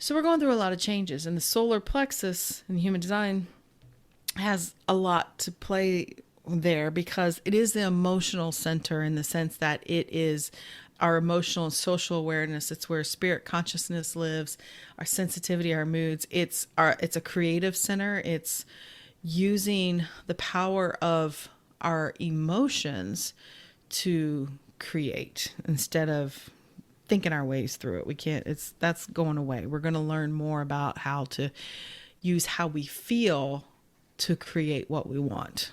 So we're going through a lot of changes, and the solar plexus in human design has a lot to play there because it is the emotional center in the sense that it is our emotional and social awareness. It's where spirit consciousness lives, our sensitivity, our moods. It's a creative center. It's using the power of our emotions to create instead of thinking our ways through it. We can't, that's going away. We're going to learn more about how to use how we feel to create what we want.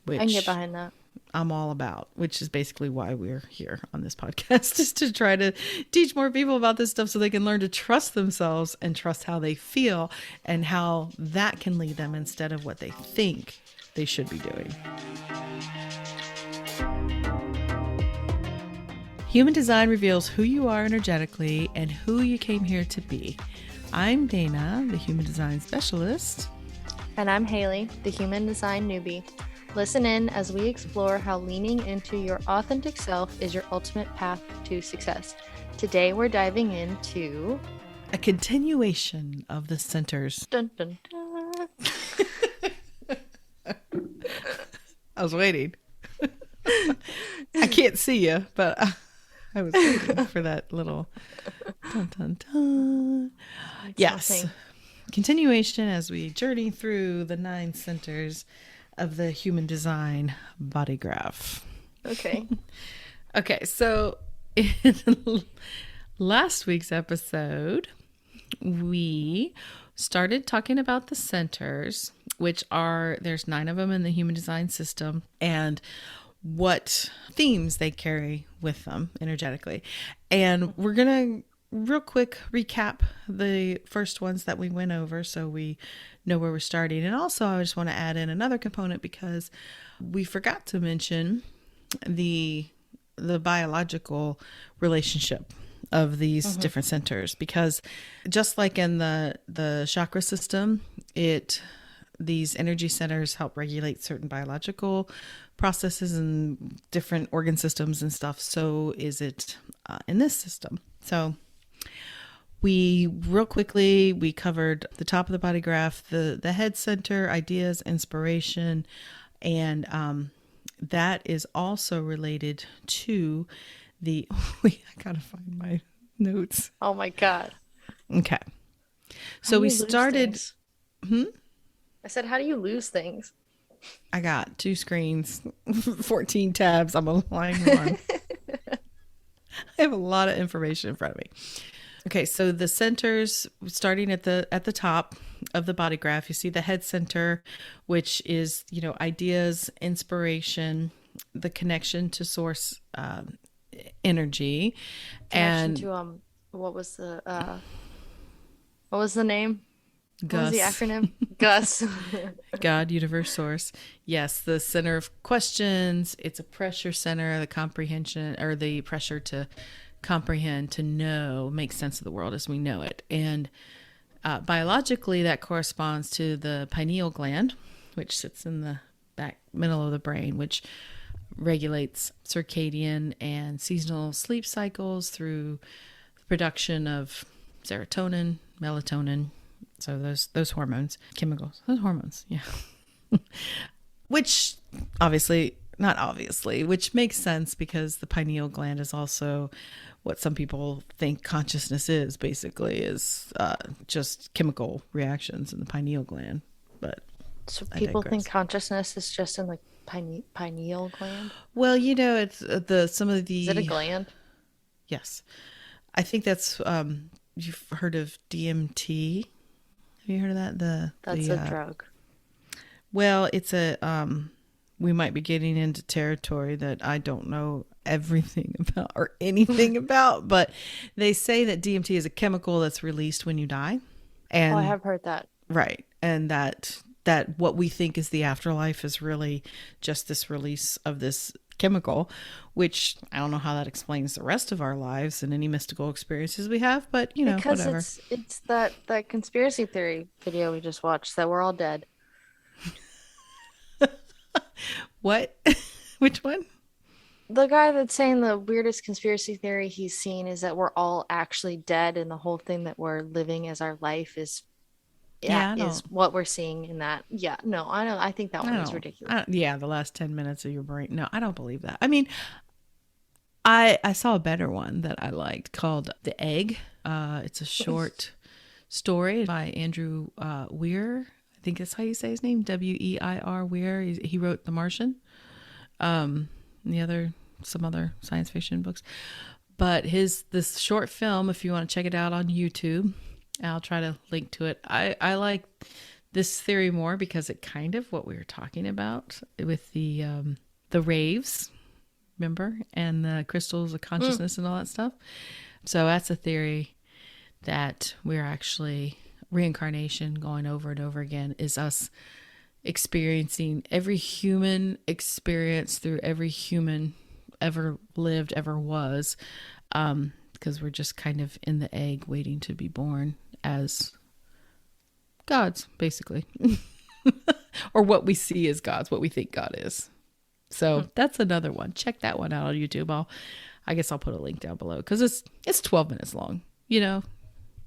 Which I can get behind that. I'm all about, which is basically why we're here on this podcast, is to try to teach more people about this stuff so they can learn to trust themselves and trust how they feel and how that can lead them instead of what they think they should be doing. Human design reveals who you are energetically and who you came here to be. I'm Dana, the human design specialist. And I'm Haley, the human design newbie. Listen in as we explore how leaning into your authentic self is your ultimate path to success. Today we're diving into a continuation of the centers. Dun, dun, dun. I was waiting. I can't see you, but I was waiting for that little dun dun dun. Yes. Something. Continuation as we journey through the 9 centers of the human design bodygraph. Okay. Okay, so in last week's episode, we started talking about the centers, which are, there's 9 of them in the human design system, and what themes they carry with them energetically. And we're going to real quick recap the first ones that we went over so we know where we're starting. And also I just want to add in another component because we forgot to mention the biological relationship of these different centers, because just like in the chakra system, these energy centers help regulate certain biological processes and different organ systems and stuff. So is it in this system. So we real quickly, we covered the top of the body graph, the head center, ideas, inspiration, and that is also related to the, I gotta find my notes. Oh my God. Okay. So we started, I said, how do you lose things? I got 2 screens, 14 tabs. I'm on line 1. I have a lot of information in front of me. Okay, so the centers, starting at the top of the body graph, you see the head center, which is, ideas, inspiration, the connection to source energy, Connection to what was the name? Gus. What was the acronym? Gus. God, universe, source. Yes, the center of questions. It's a pressure center, the comprehension, or the pressure to comprehend, to know, make sense of the world as we know it. And biologically, that corresponds to the pineal gland, which sits in the back middle of the brain, which regulates circadian and seasonal sleep cycles through the production of serotonin, melatonin. So those hormones, chemicals, those hormones, yeah. Which which makes sense because the pineal gland is also what some people think consciousness is, basically, is just chemical reactions in the pineal gland. But so people think consciousness is just in the pineal gland? Well, it's some of the... Is it a gland? Yes. I think that's, you've heard of DMT. Have you heard of that? That's a drug. Well, it's we might be getting into territory that I don't know everything about or anything about, but they say that DMT is a chemical that's released when you die. And I have heard that. Right. And that what we think is the afterlife is really just this release of this chemical, which I don't know how that explains the rest of our lives and any mystical experiences we have, but because whatever. It's that conspiracy theory video we just watched that we're all dead. What? Which one? The guy that's saying the weirdest conspiracy theory he's seen is that we're all actually dead, and the whole thing that we're living as our life is, yeah, Yeah, is what we're seeing in that. Yeah, no, I don't. I think that one is ridiculous. yeah, the last 10 minutes of your brain. No, I don't believe that. I mean, I saw a better one that I liked called The Egg. It's a short story by Andrew Weir. I think that's how you say his name, Weir. Weir. He wrote The Martian, and some other science fiction books. But this short film, if you want to check it out on YouTube, I'll try to link to it. I like this theory more because it kind of what we were talking about with the raves, remember, and the crystals of consciousness and all that stuff. So that's a theory that we're actually reincarnation going over and over again is us experiencing every human experience through every human ever lived, ever was, because we're just kind of in the egg waiting to be born as gods, basically. Or what we see as gods, what we think God is. So that's another one. Check that one out on YouTube. I guess I'll put a link down below because it's 12 minutes long, you know.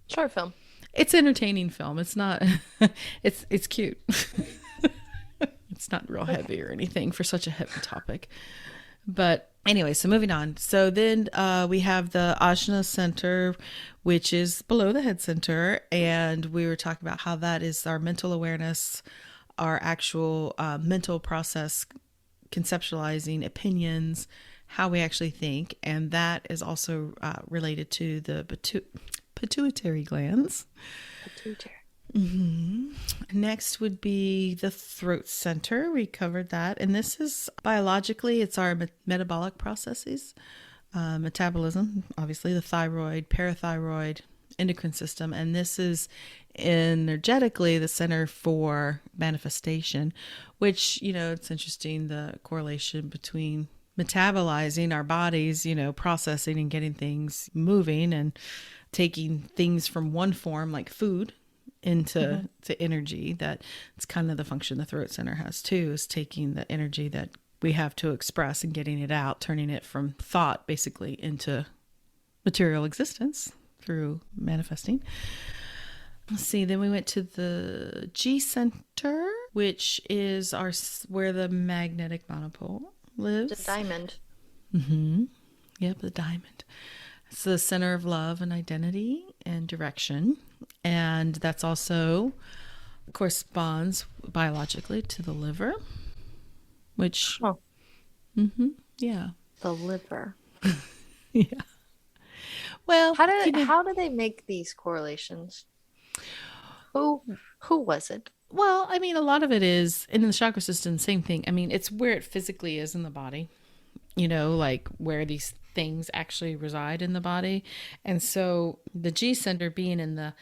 Short film. It's entertaining film. It's not it's cute. It's not real heavy or anything for such a heavy topic. But anyway, so moving on. So then we have the Ajna Center, which is below the head center. And we were talking about how that is our mental awareness, our actual mental process, conceptualizing opinions, how we actually think. And that is also related to the pituitary glands. Pituitary. Mm-hmm. Next would be the throat center. We covered that. And this is biologically, it's our metabolic processes, metabolism, obviously the thyroid, parathyroid, endocrine system. And this is energetically the center for manifestation, which, you know, it's interesting, the correlation between metabolizing our bodies, you know, processing and getting things moving and taking things from one form like food into to energy. That it's kind of the function the throat center has too, is taking the energy that we have to express and getting it out, turning it from thought basically into material existence through manifesting. Let's see, then we went to the G center, which is where the magnetic monopole lives. The diamond. Mm-hmm. Yep, the diamond. It's the center of love and identity and direction. And that's also corresponds biologically to the liver, which, yeah. The liver. Yeah. Well, how do they make these correlations? Who was it? Well, I mean, a lot of it is, and in the chakra system, same thing. I mean, it's where it physically is in the body, you know, like where these things actually reside in the body. And so the G center being in the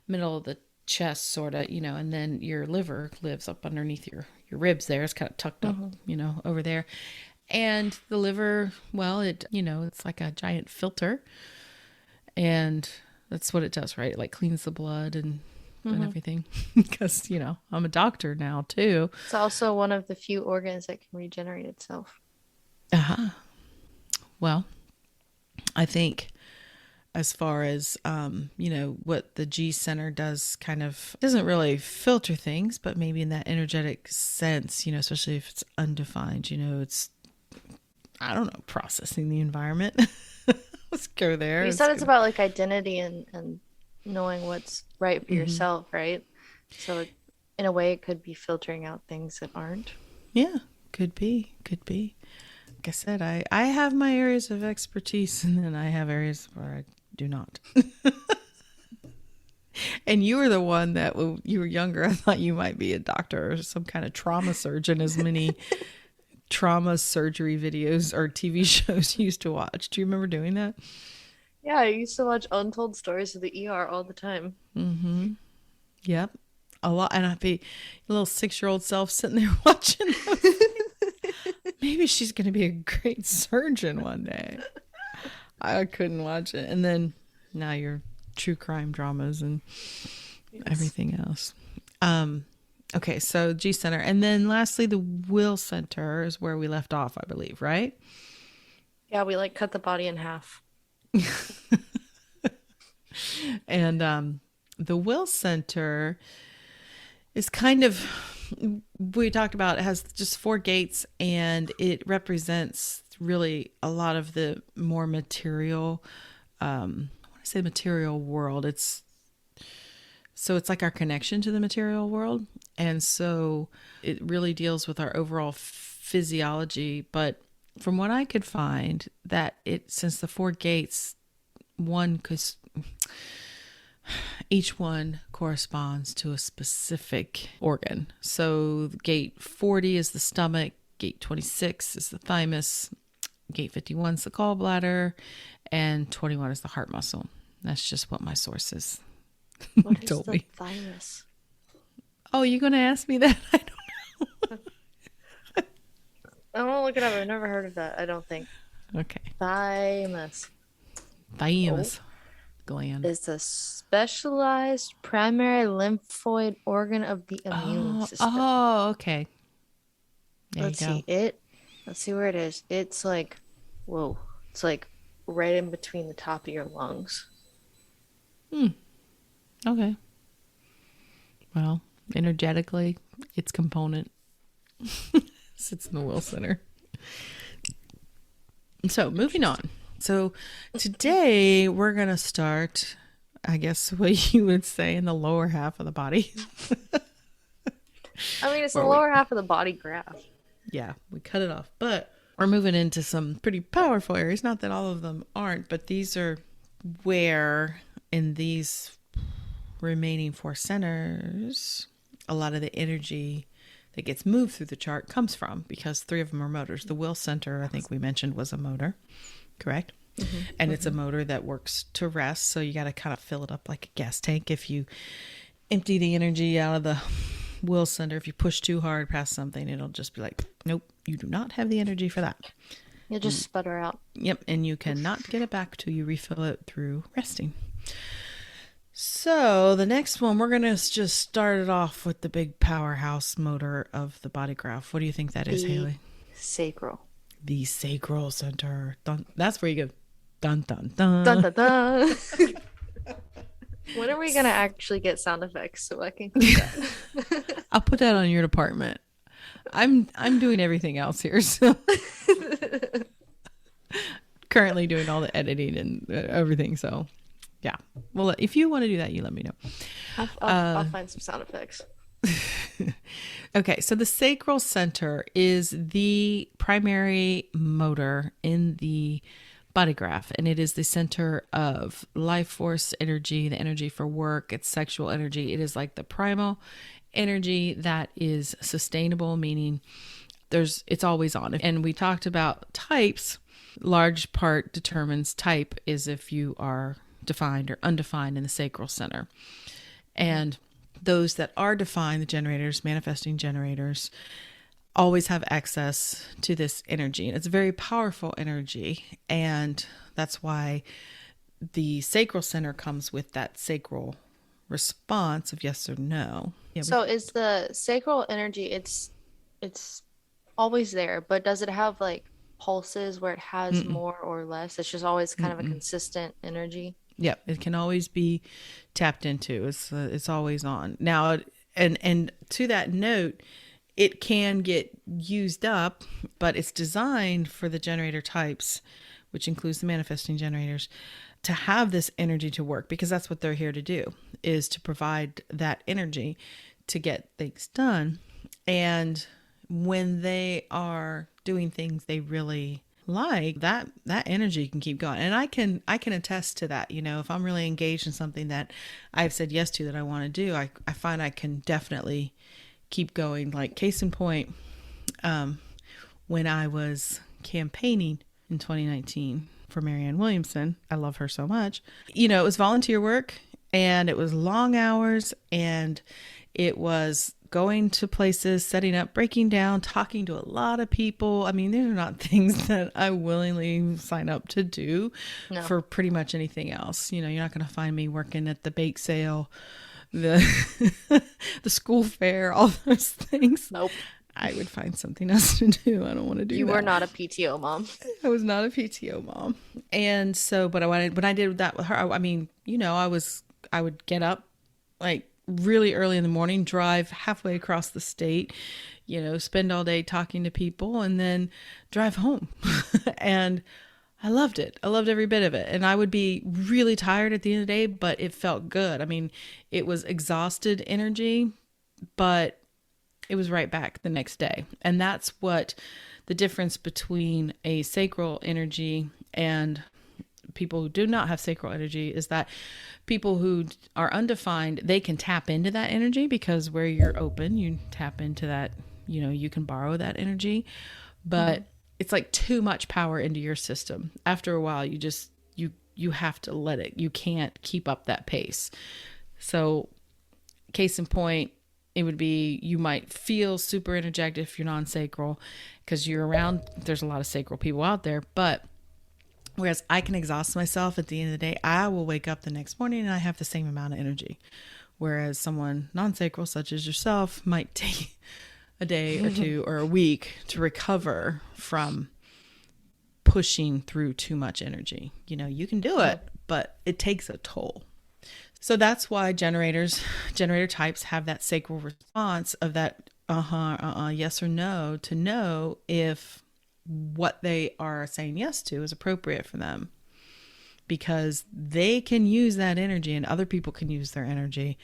middle of the chest, sort of, you know, and then your liver lives up underneath your ribs there. It's kind of tucked up, you know, over there. And the liver, well, it, you know, it's like a giant filter. And that's what it does, right? It like cleans the blood and everything. Because, you know, I'm a doctor now too. It's also one of the few organs that can regenerate itself. Uh-huh. Well, I think as far as, you know, what the G center does kind of doesn't really filter things, but maybe in that energetic sense, you know, especially if it's undefined, you know, it's, I don't know, processing the environment. Let's go there. You said it's about like identity and knowing what's right for yourself, right? So in a way, it could be filtering out things that aren't. Yeah, could be. Like I said, I have my areas of expertise, and then I have areas where I do not. And you were the one that when you were younger, I thought you might be a doctor or some kind of trauma surgeon, as many trauma surgery videos or TV shows you used to watch. Do you remember doing that? Yeah, I used to watch Untold Stories of the ER all the time. Mm-hmm. Yep. A lot. And I'd be a little 6-year-old self sitting there watching those. Maybe she's going to be a great surgeon one day. I couldn't watch it. And then now you're true crime dramas and everything else. Okay, so G center. And then lastly, the will center is where we left off, I believe, right? Yeah, we like cut the body in half. And the will center is kind of, we talked about, it has just four gates, and it represents really a lot of the more material, I want to say material world. It's like our connection to the material world. And so it really deals with our overall physiology. But from what I could find, that since the four gates, each one corresponds to a specific organ. So gate 40 is the stomach, gate 26 is the thymus, gate 51 is the gallbladder, and 21 is the heart muscle. That's just what my sources What is told the me. thymus? Oh, you going to ask me that? I don't I want to look it up. I've never heard of that, I don't think. know. Okay. Thymus. Thymus gland. It's a specialized primary lymphoid organ of the immune system. Oh, okay. There Let's you go. see. Let's see where it is. It's like, whoa. It's like right in between the top of your lungs. Okay. Well, energetically, its component sits in the will center. So moving on. So today we're going to start, I guess what you would say, in the lower half of the body. I mean, it's the lower half of the body graph. Yeah, we cut it off. But we're moving into some pretty powerful areas. Not that all of them aren't, but these are where in these remaining four centers, a lot of the energy that gets moved through the chart comes from, because three of them are motors. The will center, I think we mentioned, was a motor, correct? Mm-hmm. And it's a motor that works to rest. So you got to kind of fill it up like a gas tank. If you empty the energy out of the will center, if you push too hard past something, it'll just be like, nope, you do not have the energy for that. You'll just sputter out. Yep. And you cannot get it back till you refill it through resting. So the next one, we're going to just start it off with the big powerhouse motor of the body graph. What do you think that is, Haley? Sacral. The sacral center. Dun, that's where you go. Dun, dun, dun. Dun, dun, dun. When are we going to actually get sound effects so I can do that? I'll put that on your department. I'm doing everything else here. So currently doing all the editing and everything. So yeah. Well, if you want to do that, you let me know. I'll find some sound effects. Okay, so the sacral center is the primary motor in the body graph, and it is the center of life force energy, the energy for work, it's sexual energy. It is like the primal energy that is sustainable, meaning it's always on. And we talked about types. Large part determines type is if you are defined or undefined in the sacral center. And those that are defined, the generators, manifesting generators, always have access to this energy. And it's a very powerful energy. And that's why the sacral center comes with that sacral response of yes or no. Yeah, so is the sacral energy, it's always there, but does it have like pulses where it has more or less? It's just always kind of a consistent energy. Yeah, it can always be tapped into. It's always on. Now, and to that note, it can get used up, but it's designed for the generator types, which includes the manifesting generators, to have this energy to work, because that's what they're here to do, is to provide that energy to get things done. And when they are doing things they really like, that energy can keep going. And I can attest to that. You know, if I'm really engaged in something that I've said yes to that I want to do, I find I can definitely keep going. Like case in point, when I was campaigning in 2019 for Marianne Williamson, I love her so much. You know, it was volunteer work and it was long hours and it was going to places, setting up, breaking down, talking to a lot of people. I mean, these are not things that I willingly sign up to do for pretty much anything else. You know, you're not going to find me working at the bake sale, the the school fair, all those things. Nope. I would find something else to do. I don't want to do that. You were not a PTO mom. I was not a PTO mom. And so, but when I did that with her, I mean, I would get up like really early in the morning, drive halfway across the state, spend all day talking to people, and then drive home. And I loved it. I loved every bit of it. And I would be really tired at the end of the day, but it felt good. I mean, it was exhausted energy, but it was right back the next day. And that's what the difference between a sacral energy and people who do not have sacral energy is that people who are undefined, they can tap into that energy because where you're open, you tap into that, you can borrow that energy, but it's like too much power into your system. After a while, you have to let it, you can't keep up that pace. So case in point, it would be, you might feel super energetic if you're non-sacral because you're around, there's a lot of sacral people out there, but whereas I can exhaust myself at the end of the day, I will wake up the next morning and I have the same amount of energy. Whereas someone non-sacral, such as yourself, might take a day or two or a week to recover from pushing through too much energy. You can do it, but it takes a toll. So that's why generator types have that sacral response of that yes or no, to know if what they are saying yes to is appropriate for them, because they can use that energy and other people can use their energy.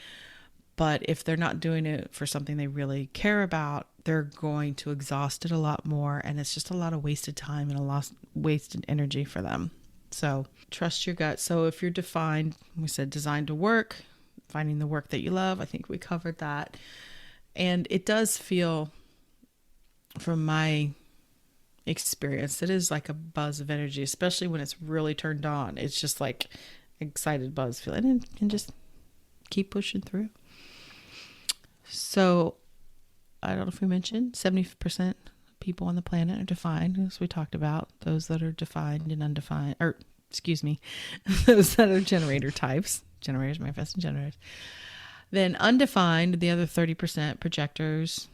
But if they're not doing it for something they really care about, they're going to exhaust it a lot more. And it's just a lot of wasted time and a lot of wasted energy for them. So trust your gut. So if you're defined, we said designed to work, finding the work that you love. I think we covered that. And it does feel, from my experience, it is like a buzz of energy, especially when it's really turned on. It's just like excited buzz feeling, and just keep pushing through. So I don't know if we mentioned 70% people on the planet are defined, as we talked about. Those that are defined and undefined, or excuse me, those that are generator types, generators, manifesting generators. Then undefined, the other 30%, projectors,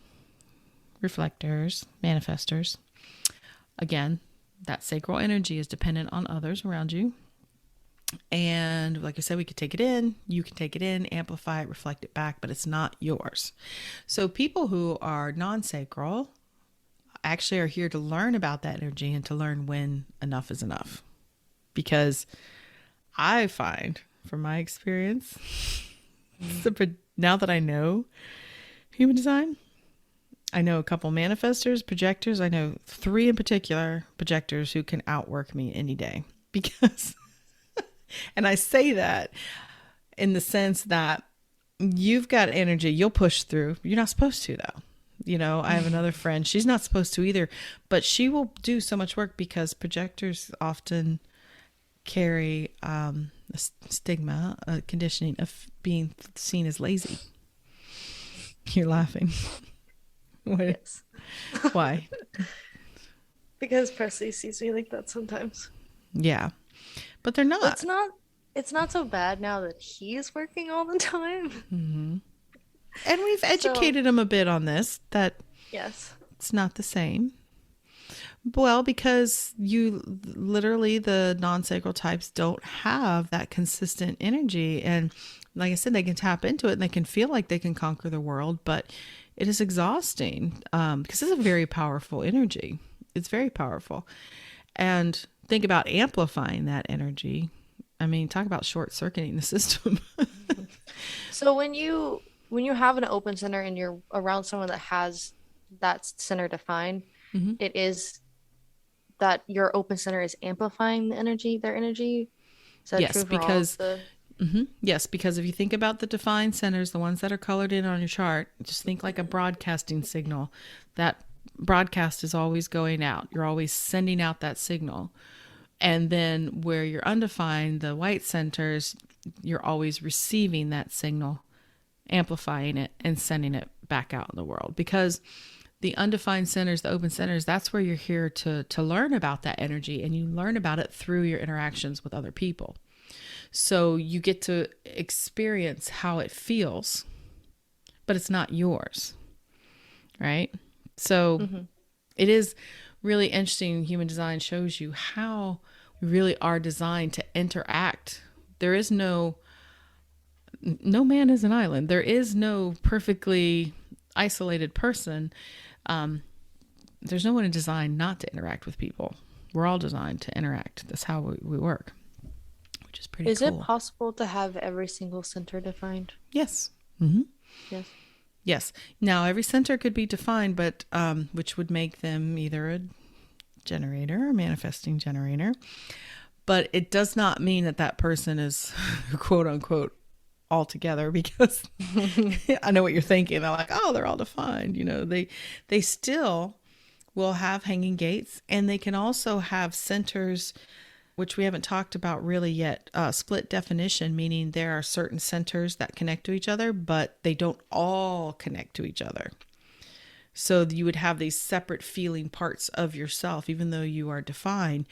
reflectors, manifestors. Again, that sacral energy is dependent on others around you. And like I said, we could take it in, you can take it in, amplify it, reflect it back, but it's not yours. So people who are non-sacral actually are here to learn about that energy and to learn when enough is enough. Because I find, from my experience, now that I know human design, I know a couple manifestors, projectors. I know 3 in particular, projectors, who can outwork me any day. Because, and I say that in the sense that you've got energy, you'll push through. You're not supposed to, though. I have another friend, she's not supposed to either, but she will do so much work because projectors often carry a stigma, a conditioning of being seen as lazy. You're laughing. What? Yes. Why? Because Presley sees me like that sometimes. Yeah, but they're not. It's not so bad now that he's working all the time. Mm-hmm. And we've educated him a bit on this, that yes, it's not the same. Well, because the non-sacral types don't have that consistent energy. And like I said, they can tap into it and they can feel like they can conquer the world, but it is exhausting because it's a very powerful energy. It's very powerful. And think about amplifying that energy. I mean, talk about short-circuiting the system. So when you have an open center and you're around someone that has that center defined, Mm-hmm. it is that your open center is amplifying their energy. Is that Yes, true for because all of Yes, because if you think about the defined centers, the ones that are colored in on your chart, just think like a broadcasting signal. That broadcast is always going out. You're always sending out that signal. And then where you're undefined, the white centers, you're always receiving that signal, amplifying it, and sending it back out in the world. Because the undefined centers, the open centers, that's where you're here to learn about that energy, and you learn about it through your interactions with other people. So you get to experience how it feels, but it's not yours, right? So Mm-hmm. it is really interesting. Human design shows you how we really are designed to interact. There is no man is an island. There is no perfectly isolated person. There's no one designed not to interact with people. We're all designed to interact. That's how we work, which is pretty Is it cool. possible to have every single center defined? Yes. Mm-hmm. Yes. Yes. Now, every center could be defined, but which would make them either a generator or manifesting generator. But it does not mean that that person is quote unquote all together, because I know what you're thinking. They're like, oh, they're all defined. You know, they still will have hanging gates, and they can also have centers, which we haven't talked about really yet. Split definition, meaning there are certain centers that connect to each other, but they don't all connect to each other. So you would have these separate feeling parts of yourself, even though you are defined.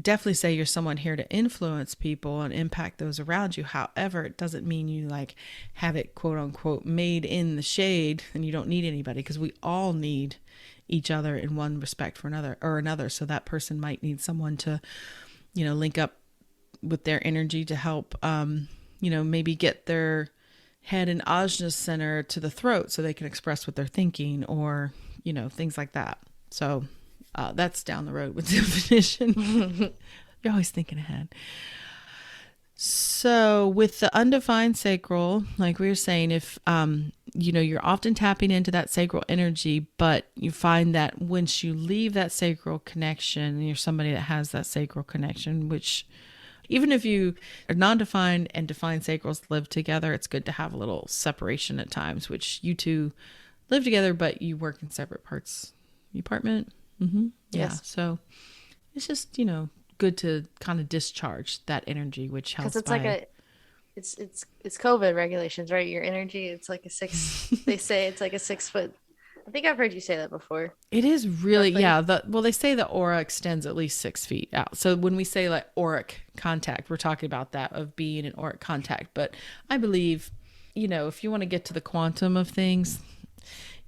Definitely say you're someone here to influence people and impact those around you. However, it doesn't mean you like have it quote unquote made in the shade and you don't need anybody, because we all need each other in one respect for another or another. So that person might need someone to, you know, link up with their energy to help, you know, maybe get their head and ajna center to the throat so they can express what they're thinking, or, you know, things like that. So that's down the road with definition. You're always thinking ahead. So with the undefined sacral, like we were saying, if, you know, you're often tapping into that sacral energy, but you find that once you leave that sacral connection, and you're somebody that has that sacral connection, which even if you are non-defined and defined sacrals live together, it's good to have a little separation at times, which you two live together, but you work in separate parts. Apartment. Mm-hmm. Yeah. Yes. So it's just, you know, good to kind of discharge that energy, which helps. Because it's like a, it's COVID regulations, right? Your energy, it's like a six. They say it's like a 6 foot. I think I've heard you say that before. It is really, Roughly. yeah. Well, they say the aura extends at least 6 feet out. So when we say like auric contact, we're talking about that, of being in auric contact. But I believe, you know, if you want to get to the quantum of things,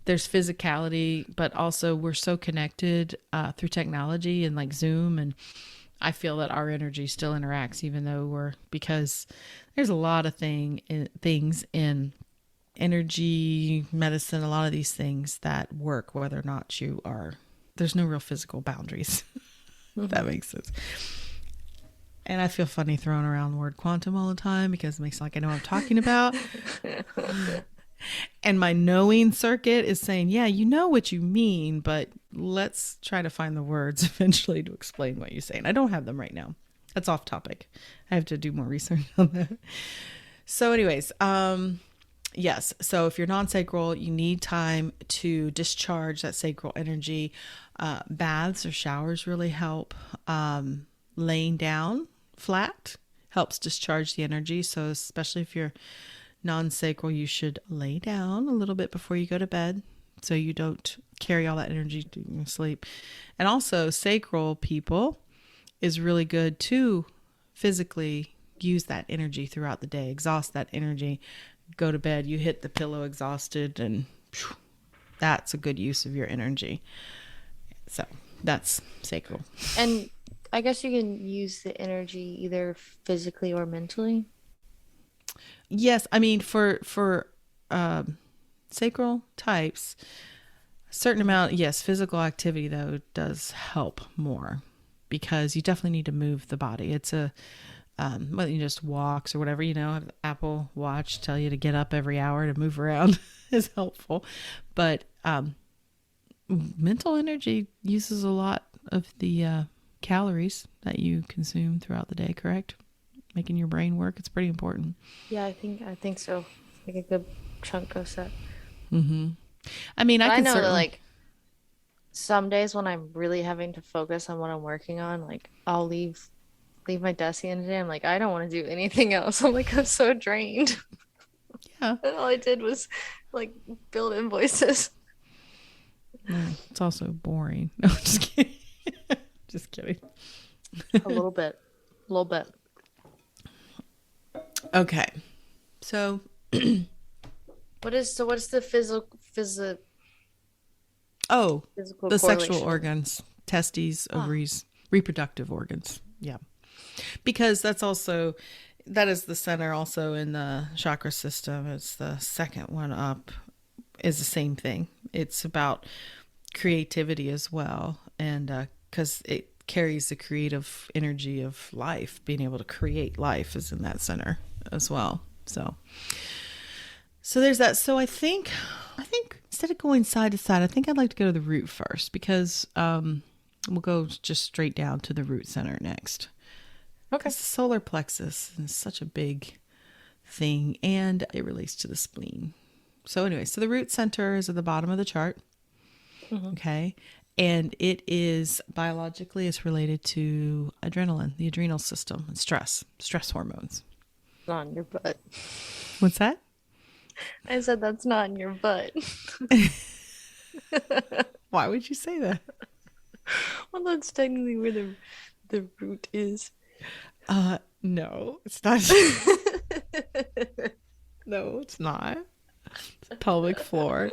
there's physicality, but also we're so connected through technology and like Zoom. And I feel that our energy still interacts, even though because there's a lot of things in energy medicine, a lot of these things that work whether or not there's no real physical boundaries. If that makes sense. And I feel funny throwing around the word quantum all the time because it makes it like I know what I'm talking about. And my knowing circuit is saying, yeah, you know what you mean, but let's try to find the words eventually to explain what you're saying. I don't have them right now. That's off topic. I have to do more research on that. So anyways, yes. So if you're non-sacral, you need time to discharge that sacral energy. Baths or showers really help. Laying down flat helps discharge the energy. So especially if you're non-sacral, you should lay down a little bit before you go to bed so you don't carry all that energy to sleep. And also sacral people is really good to physically use that energy throughout the day, exhaust that energy, go to bed, you hit the pillow exhausted, and phew, that's a good use of your energy. So that's sacral. And I guess you can use the energy either physically or mentally. Yes, I mean for sacral types, a certain amount, yes, physical activity though does help more, because you definitely need to move the body. It's whether you just walks or whatever, you know, Apple Watch tell you to get up every hour to move around is helpful, but mental energy uses a lot of the calories that you consume throughout the day, correct? Making your brain work, it's pretty important. Yeah, I think so. Like a good chunk goes that. Mm-hmm. I mean, But I I can know that certainly. like some days when I'm really having to focus on what I'm working on, like I'll leave my desk the end of the day. I'm like, I don't want to do anything else. I'm like, I'm so drained. Yeah, And all I did was like build invoices. it's also boring. No, just kidding. Just kidding. A little bit. A little bit. Okay, so What's the Oh, physical the sexual correlation. organs, testes, Ah, ovaries, reproductive organs. Yeah. Because that is the center also in the chakra system. It's the second one up, is the same thing. It's about creativity as well. And because it carries the creative energy of life, being able to create life is in that center as well. So there's that. So I think instead of going side to side, I think I'd like to go to the root first because we'll go just straight down to the root center next. okay. Because the solar plexus is such a big thing and it relates to the spleen. So anyway, so the root center is at the bottom of the chart. Mm-hmm. Okay. And it is biologically, it's related to adrenaline, the adrenal system, and stress hormones. Not in your butt. What's that? I said that's not in your butt. Why would you say that? Well, that's technically where the root is. No, it's not. No, it's not. It's pelvic floor.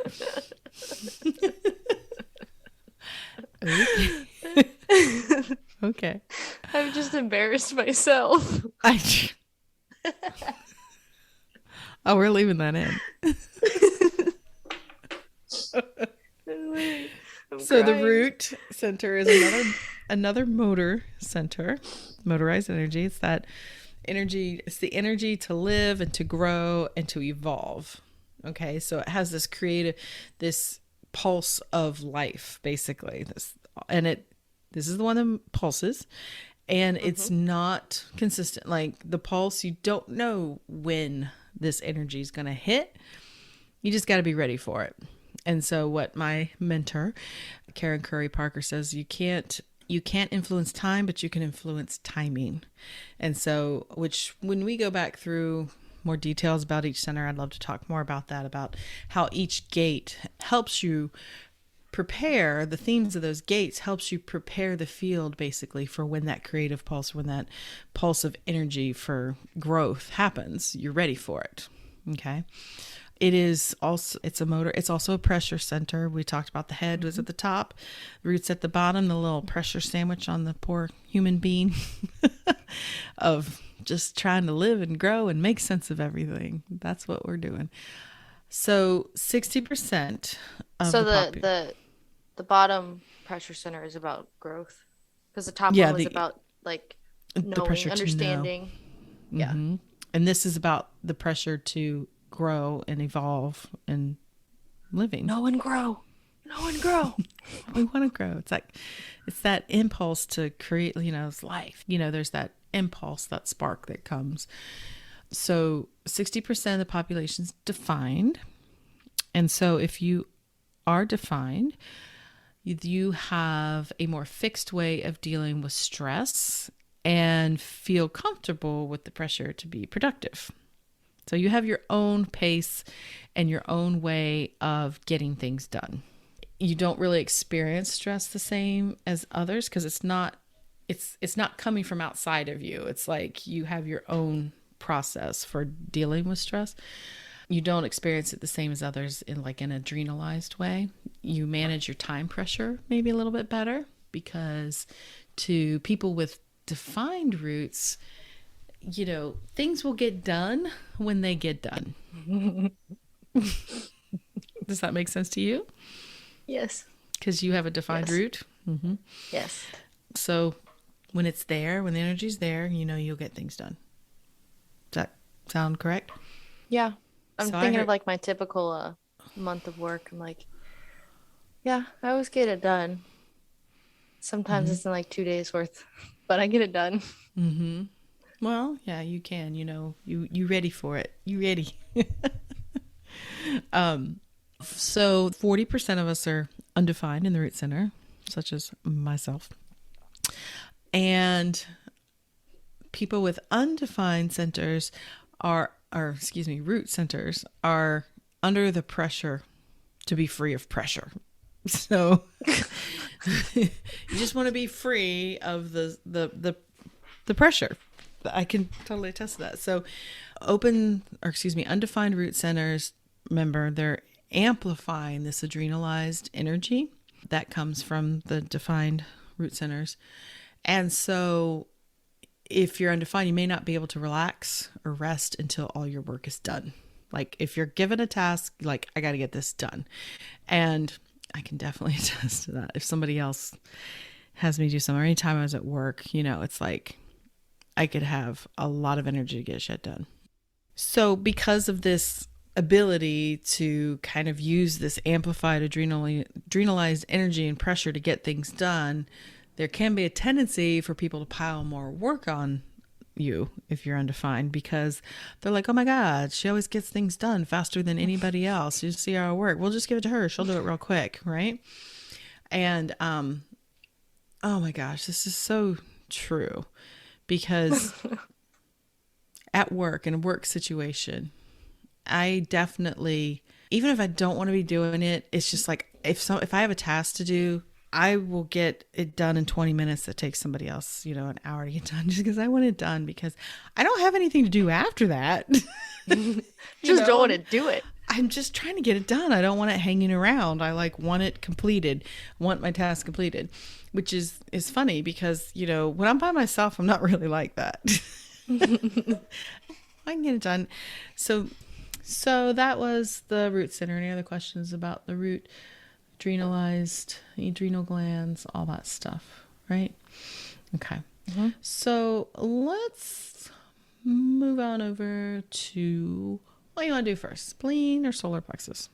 Okay. Okay. I've just embarrassed myself. Oh, we're leaving that in. I'm So the crying. root center is another motor center, motorized energy. It's that energy. It's the energy to live and to grow and to evolve. Okay, so it has this pulse of life, basically. This is the one that pulses, and it's not consistent. Like the pulse, you don't know when this energy is going to hit. You just got to be ready for it. And so what my mentor, Karen Curry Parker, says, you can't influence time, but you can influence timing. And so, which when we go back through more details about each center, I'd love to talk more about that, about how each gate helps you prepare, the themes of those gates helps you prepare the field basically for when that creative pulse, when that pulse of energy for growth happens, you're ready for it. Okay. It's a motor. It's also a pressure center. We talked about the head was at the top, the roots at the bottom, the little pressure sandwich on the poor human being of just trying to live and grow and make sense of everything. That's what we're doing. So 60% of So the population. the bottom pressure center is about growth, because the top Yeah, one was about like the knowing, pressure to know. understanding. Yeah. And this is about the pressure to grow and evolve and living. Know and grow. Know and grow. We want to grow. It's that impulse to create, it's life. There's that impulse, that spark that comes. So 60% of the population's defined. And so if you are defined, you have a more fixed way of dealing with stress and feel comfortable with the pressure to be productive. So you have your own pace and your own way of getting things done. You don't really experience stress the same as others because it's not coming from outside of you. It's like you have your own process for dealing with stress. You don't experience it the same as others in like an adrenalized way. You manage your time pressure maybe a little bit better because to people with defined roots, things will get done when they get done. Does that make sense to you? Yes. Because you have a defined Yes. root. Mm-hmm. Yes. So when it's there, when the energy's there, you'll get things done. Does that sound correct? Yeah. I'm So thinking of like my typical month of work. I'm like, yeah, I always get it done. Sometimes it's in like 2 days worth, but I get it done. Mm-hmm. Well, yeah, you can. You ready for it. You ready. So 40% of us are undefined in the root center, such as myself. And people with undefined centers root centers are under the pressure to be free of pressure. So you just want to be free of the pressure. I can totally attest to that. So undefined root centers, remember, they're amplifying this adrenalized energy. That comes from the defined root centers. And so if you're undefined, you may not be able to relax or rest until all your work is done. Like if you're given a task, like I got to get this done. And I can definitely attest to that. If somebody else has me do something, or anytime I was at work, it's like I could have a lot of energy to get shit done. So because of this ability to kind of use this amplified adrenalized energy and pressure to get things done, there can be a tendency for people to pile more work on you if you're undefined, because they're like, oh my God, she always gets things done faster than anybody else. You see how I work. We'll just give it to her. She'll do it real quick. Right. And, oh my gosh, this is so true, because at work, in a work situation, I definitely, even if I don't want to be doing it, it's just like, if I have a task to do, I will get it done in 20 minutes. That takes somebody else, an hour to get done, just because I want it done, because I don't have anything to do after that. Just don't want to do it. I'm just trying to get it done. I don't want it hanging around. I want it completed, want my task completed, which is funny because, when I'm by myself, I'm not really like that. I can get it done. So that was the root center. Any other questions about the root? Adrenal glands, all that stuff, right? Okay. Mm-hmm. So let's move on over to what you want to do first, spleen or solar plexus?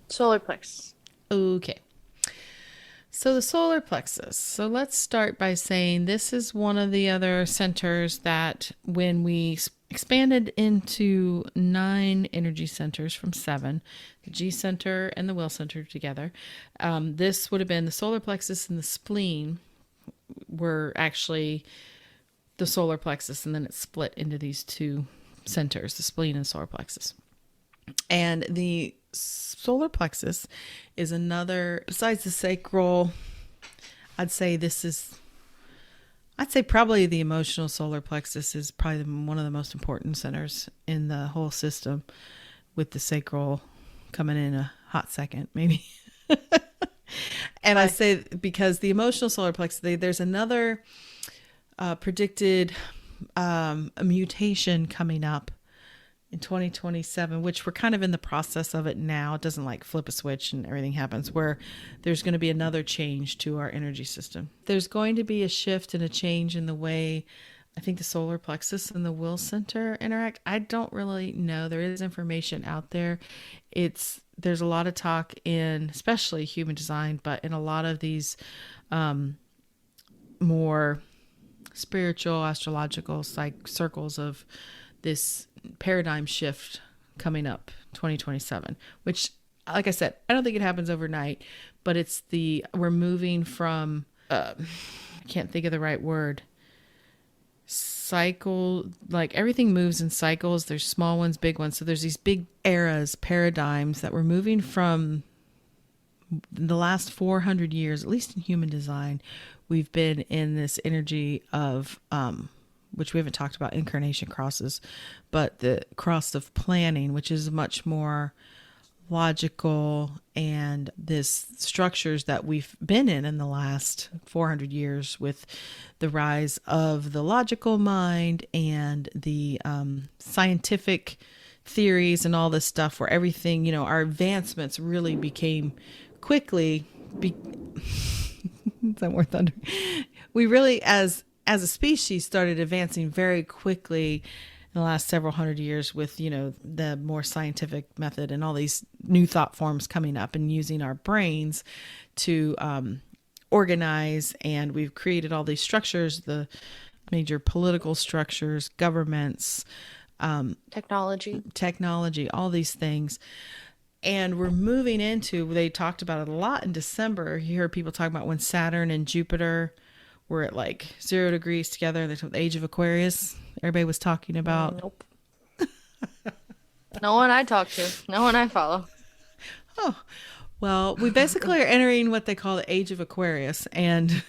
Solar plexus. Okay. So the solar plexus. So let's start by saying this is one of the other centers that when we expanded into 9 energy centers from 7, the G center and the will center together. This would have been the solar plexus and the spleen were actually the solar plexus, and then it split into these 2 centers, the spleen and solar plexus. And the solar plexus is another, besides the sacral, I'd say probably the emotional solar plexus is probably one of the most important centers in the whole system, with the sacral coming in a hot second, maybe. And I say because the emotional solar plexus, there's another predicted mutation coming up in 2027, which we're kind of in the process of it now. It doesn't like flip a switch and everything happens, where there's going to be another change to our energy system. There's going to be a shift and a change in the way I think the solar plexus and the will center interact. I don't really know. There is information out there. There's a lot of talk in, especially human design, but in a lot of these more spiritual, astrological circles of this paradigm shift coming up 2027, which, like I said, I don't think it happens overnight, but we're moving from I can't think of the right word, cycle, like everything moves in cycles. There's small ones, big ones. So there's these big eras, paradigms that we're moving from. The last 400 years, at least in human design, we've been in this energy of which we haven't talked about, incarnation crosses, but the cross of planning, which is much more logical, and this structures that we've been in the last 400 years, with the rise of the logical mind and the scientific theories and all this stuff, where everything, our advancements really became quickly. Is that more thunder? We really, as a species, started advancing very quickly in the last several hundred years with, the more scientific method and all these new thought forms coming up and using our brains to organize. And we've created all these structures, the major political structures, governments, technology, all these things. And we're moving into, they talked about it a lot in December. You hear people talk about when Saturn and Jupiter were at like 0 degrees together. The age of Aquarius, everybody was talking about. Nope. No one I talk to. No one I follow. Oh, well, we basically are entering what they call the age of Aquarius. And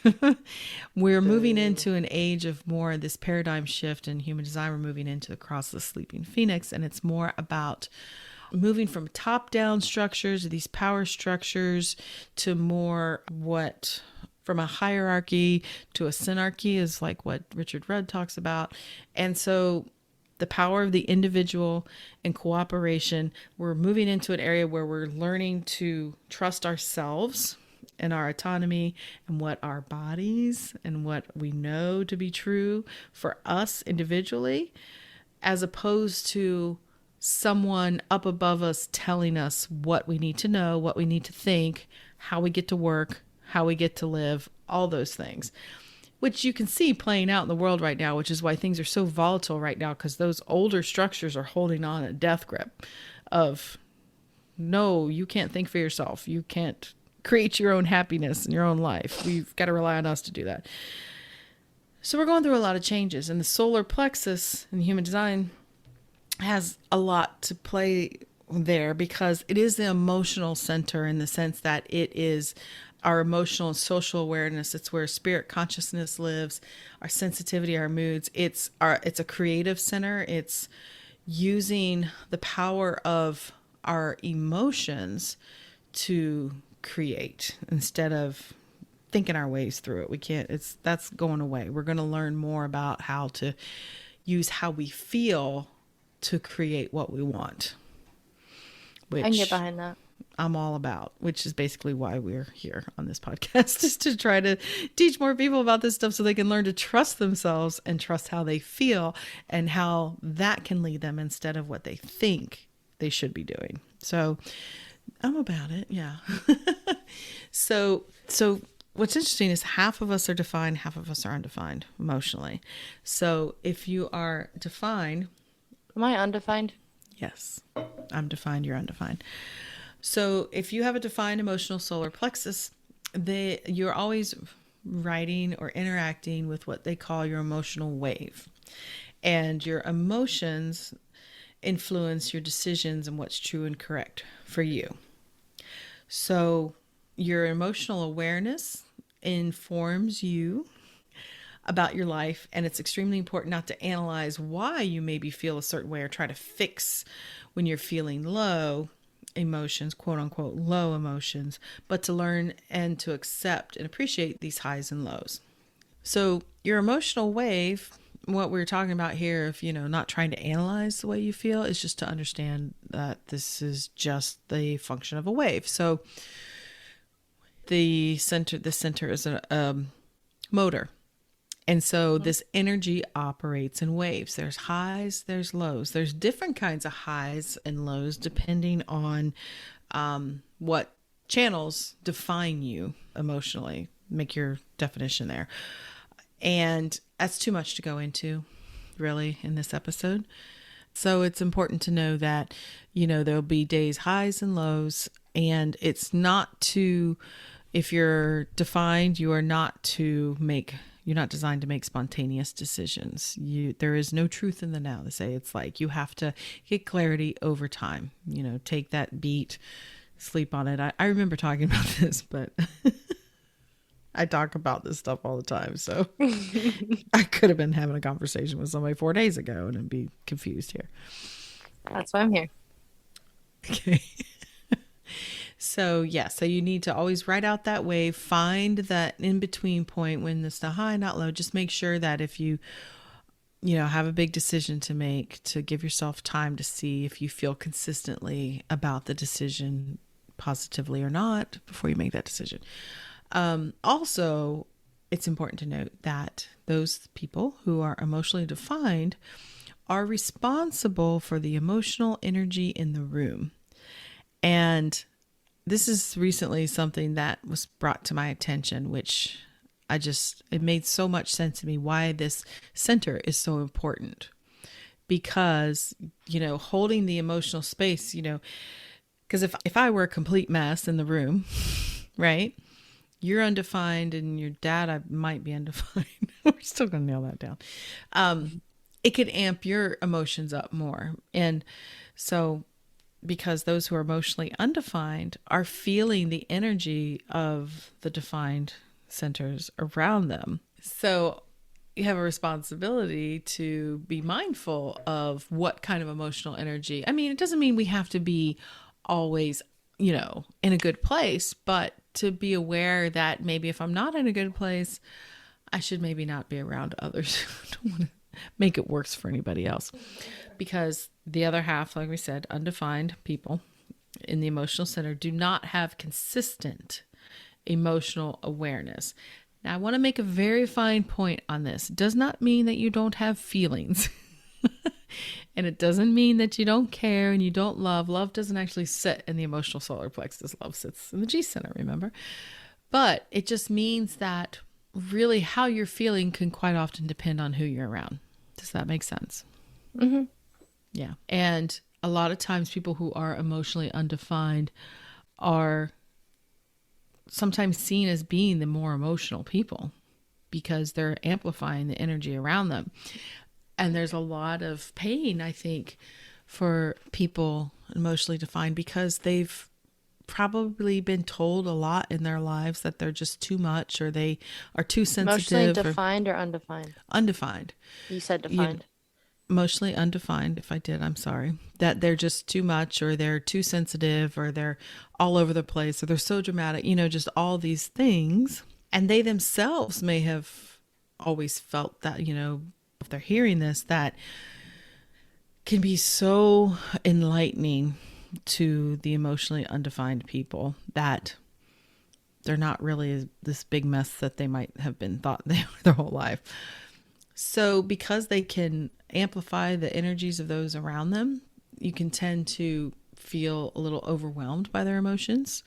we're moving into an age of more this paradigm shift in human design. We're moving into the cross of the sleeping phoenix. And it's more about moving from top-down structures, these power structures, to more from a hierarchy to a synarchy is like what Richard Rudd talks about. And so the power of the individual and cooperation, we're moving into an area where we're learning to trust ourselves and our autonomy and what our bodies and what we know to be true for us individually, as opposed to someone up above us telling us what we need to know, what we need to think, how we get to work, how we get to live, all those things, which you can see playing out in the world right now, which is why things are so volatile right now, because those older structures are holding on a death grip of, no, you can't think for yourself. You can't create your own happiness in your own life. We've got to rely on us to do that. So we're going through a lot of changes, and the solar plexus in human design has a lot to play there, because it is the emotional center, in the sense that it is our emotional and social awareness. It's where spirit consciousness lives, our sensitivity, our moods. It's a creative center. It's using the power of our emotions to create instead of thinking our ways through it. That's going away. We're going to learn more about how to use how we feel to create what we want. Which I can get behind that. I'm all about, which is basically why we're here on this podcast, is to try to teach more people about this stuff so they can learn to trust themselves and trust how they feel and how that can lead them instead of what they think they should be doing. So I'm about it. Yeah. So what's interesting is half of us are defined, half of us are undefined emotionally. So if you are defined. Am I undefined? Yes. I'm defined. You're undefined. So if you have a defined emotional solar plexus, you're always writing or interacting with what they call your emotional wave. And your emotions influence your decisions and what's true and correct for you. So your emotional awareness informs you about your life, and it's extremely important not to analyze why you maybe feel a certain way or try to fix when you're feeling low emotions, quote unquote, low emotions, but to learn and to accept and appreciate these highs and lows. So your emotional wave, what we're talking about here, if not trying to analyze the way you feel, is just to understand that this is just the function of a wave. So the center is a motor. And so this energy operates in waves. There's highs, there's lows. There's different kinds of highs and lows depending on what channels define you emotionally. Make your definition there. And that's too much to go into, really, in this episode. So it's important to know that, there'll be days highs and lows, and it's not to, if you're defined, you're not designed to make spontaneous decisions. There is no truth in the now. They say it's like you have to get clarity over time. Take that beat, sleep on it. I remember talking about this, but I talk about this stuff all the time. So I could have been having a conversation with somebody 4 days ago and I'd be confused here. That's why I'm here. Okay. So you need to always write out that wave, find that in-between point when it's not high, not low. Just make sure that if you have a big decision to make, to give yourself time to see if you feel consistently about the decision, positively or not, before you make that decision. Also, it's important to note that those people who are emotionally defined are responsible for the emotional energy in the room. And this is recently something that was brought to my attention, which it made so much sense to me why this center is so important. Because, holding the emotional space, because if I were a complete mess in the room, right? You're undefined and your dad, I might be undefined. We're still going to nail that down. It could amp your emotions up more. And so, because those who are emotionally undefined are feeling the energy of the defined centers around them. So you have a responsibility to be mindful of what kind of emotional energy. I mean, it doesn't mean we have to be always, in a good place, but to be aware that maybe if I'm not in a good place, I should maybe not be around others. I don't want to make it worse for anybody else. Because the other half, like we said, undefined people in the emotional center do not have consistent emotional awareness. Now, I want to make a very fine point on this. It does not mean that you don't have feelings. And it doesn't mean that you don't care and you don't love. Love doesn't actually sit in the emotional solar plexus. Love sits in the G center, remember? But it just means that really how you're feeling can quite often depend on who you're around. Does that make sense? Mm-hmm. Yeah. And a lot of times people who are emotionally undefined are sometimes seen as being the more emotional people because they're amplifying the energy around them. And there's a lot of pain, I think, for people emotionally defined because they've probably been told a lot in their lives that they're just too much or they are too sensitive. Emotionally defined or undefined? Undefined. You said defined. Emotionally undefined. If I did, I'm sorry. That they're just too much or they're too sensitive or they're all over the place or they're so dramatic, just all these things. And they themselves may have always felt that, if they're hearing this, that can be so enlightening to the emotionally undefined people that they're not really this big mess that they might have been thought they were their whole life. So because they can amplify the energies of those around them, you can tend to feel a little overwhelmed by their emotions.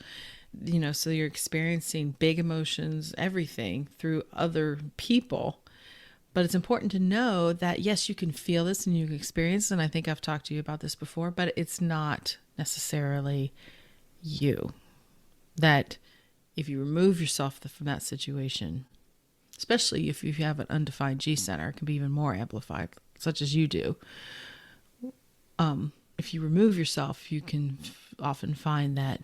So you're experiencing big emotions, everything through other people. But it's important to know that, yes, you can feel this and you can experience it. And I think I've talked to you about this before, but it's not necessarily you. That if you remove yourself from that situation, especially if you have an undefined G center, it can be even more amplified, such as you do. If you remove yourself, you can often find that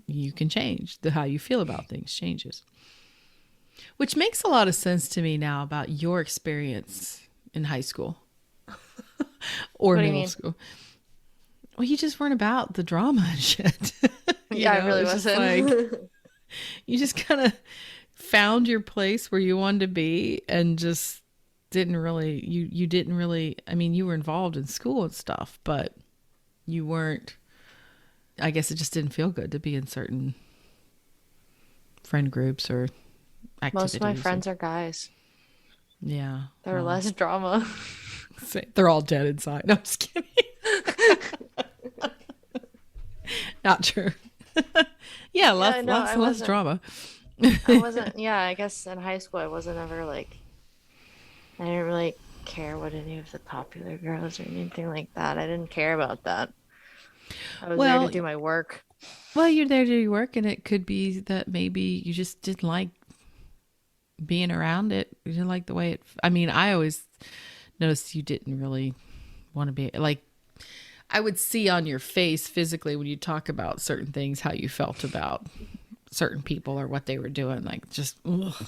you can change. How you feel about things changes. Which makes a lot of sense to me now about your experience in high school or middle school. Well, you just weren't about the drama and shit. I really wasn't. You just kind of found your place where you wanted to be and just didn't really, you didn't really, I mean, you were involved in school and stuff, but you weren't, I guess it just didn't feel good to be in certain friend groups or activities. Most of my friends are guys. Yeah. They're less drama. They're all dead inside. No, I'm just kidding. Not true. Yeah, less drama. I wasn't, I guess in high school I wasn't ever I didn't really care what any of the popular girls or anything like that. I didn't care about that. I was there to do my work. Well, you're there to do your work, and it could be that maybe you just didn't like being around it. You didn't like the way it, I mean, I always noticed you didn't really want to be, I would see on your face physically when you talk about certain things, how you felt about certain people or what they were doing. Just, ugh.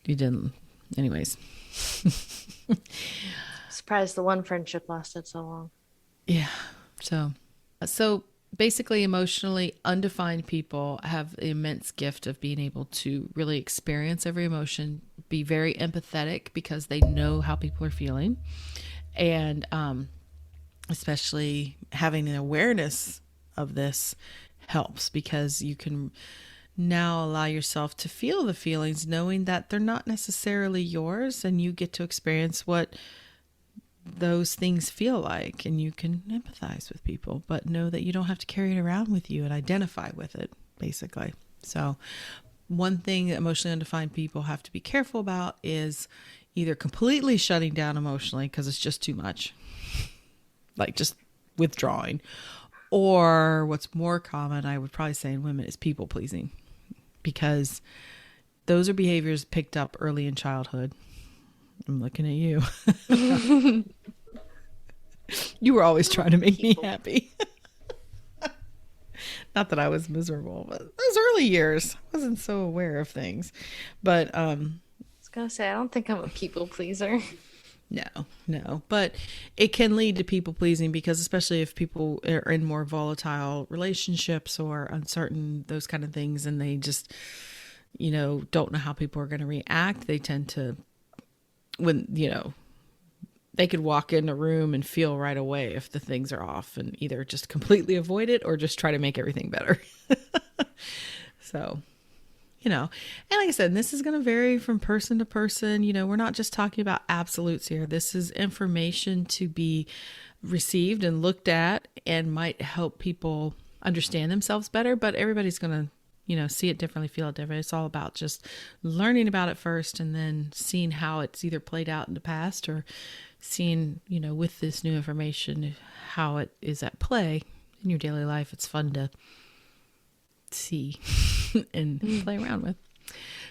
You didn't, anyways. Surprised the one friendship lasted so long. Yeah. So basically emotionally undefined people have the immense gift of being able to really experience every emotion, be very empathetic because they know how people are feeling. And, especially having an awareness of this helps because you can now allow yourself to feel the feelings, knowing that they're not necessarily yours, and you get to experience what those things feel like, and you can empathize with people, but know that you don't have to carry it around with you and identify with it, basically. So one thing that emotionally undefined people have to be careful about is either completely shutting down emotionally because it's just too much, just withdrawing, or what's more common, I would probably say in women, is people pleasing, because those are behaviors picked up early in childhood. I'm looking at you. You were always trying to make me happy. Not that I was miserable, but those early years, I wasn't so aware of things. But it's was gonna say, I don't think I'm a people pleaser. No, no. But it can lead to people pleasing because, especially if people are in more volatile relationships or uncertain, those kind of things, and they just, don't know how people are going to react, they tend to, they could walk in a room and feel right away if the things are off and either just completely avoid it or just try to make everything better. So, and like I said, this is going to vary from person to person. We're not just talking about absolutes here. This is information to be received and looked at and might help people understand themselves better, but everybody's going to, see it differently, feel it differently. It's all about just learning about it first and then seeing how it's either played out in the past or seeing, with this new information, how it is at play in your daily life. It's fun to see and play around with.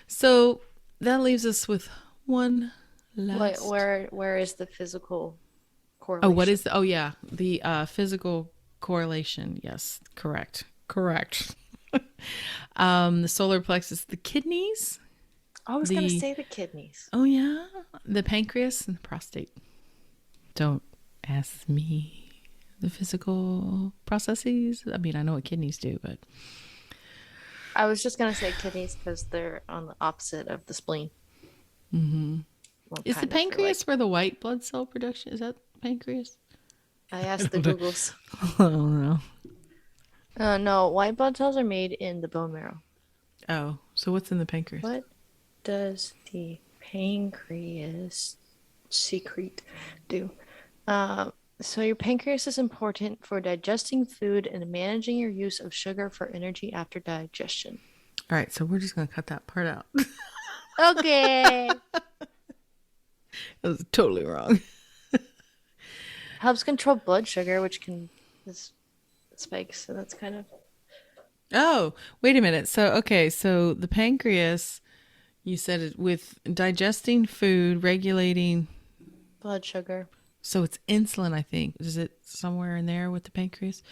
So that leaves us with one last. Where is the physical correlation? Oh, what is the physical correlation? Yes, correct. The solar plexus, the kidneys. I was gonna say the kidneys. Oh yeah, the pancreas and the prostate. Don't ask me the physical processes. I mean, I know what kidneys do, but I was just gonna say kidneys because they're on the opposite of the spleen. Mm-hmm. Well, is the pancreas where the white blood cell production? Is that pancreas? I asked the Googles. I don't know. No, white blood cells are made in the bone marrow. Oh, so what's in the pancreas? What does the pancreas secrete do? So your pancreas is important for digesting food and managing your use of sugar for energy after digestion. All right, so we're just going to cut that part out. Okay. That was totally wrong. Helps control blood sugar, which can spikes. So that's kind of. Oh, wait a minute. So the pancreas, you said it with digesting food, regulating blood sugar. So it's insulin, I think. Is it somewhere in there with the pancreas?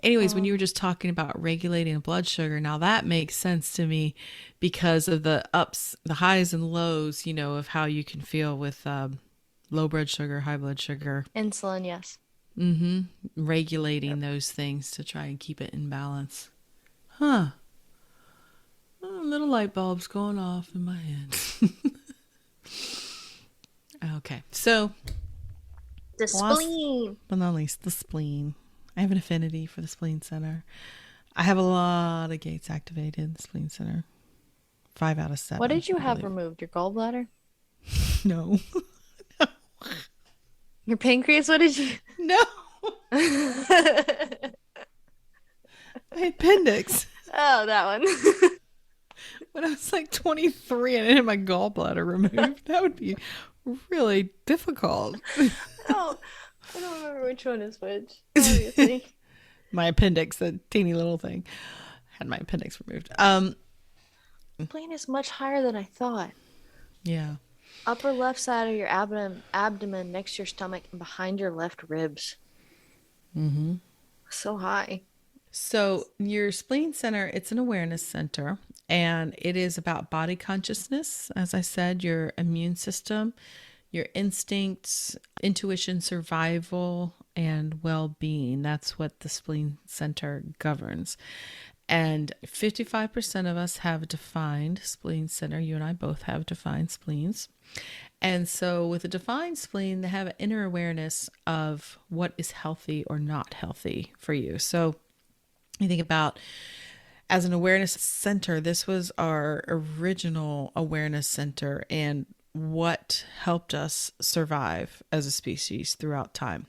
Anyways, when you were just talking about regulating blood sugar, now that makes sense to me because of the ups, the highs and lows, of how you can feel with low blood sugar, high blood sugar. Insulin, yes. Mm-hmm. Regulating those things to try and keep it in balance. Huh. Oh, little light bulbs going off in my head. Okay, so... The spleen. But not least, the spleen. I have an affinity for the spleen center. I have a lot of gates activated in the spleen center. 5 out of 7. What did you have removed? Your gallbladder? No. No. Your pancreas? What did you? No. My appendix. Oh, that one. When I was like 23 and I had my gallbladder removed, that would be really difficult. Oh, I don't remember which one is which. Obviously. My appendix, the teeny little thing, had my appendix removed. Spleen is much higher than I thought. Yeah. Upper left side of your abdomen next to your stomach and behind your left ribs. Mm-hmm. So high. So your spleen center, it's an awareness center, and it is about body consciousness. As I said, your immune system, your instincts, intuition, survival, and well-being. That's what the spleen center governs. And 55% of us have a defined spleen center. You and I both have defined spleens. And so with a defined spleen, they have an inner awareness of what is healthy or not healthy for you. So you think about, as an awareness center, this was our original awareness center and what helped us survive as a species throughout time.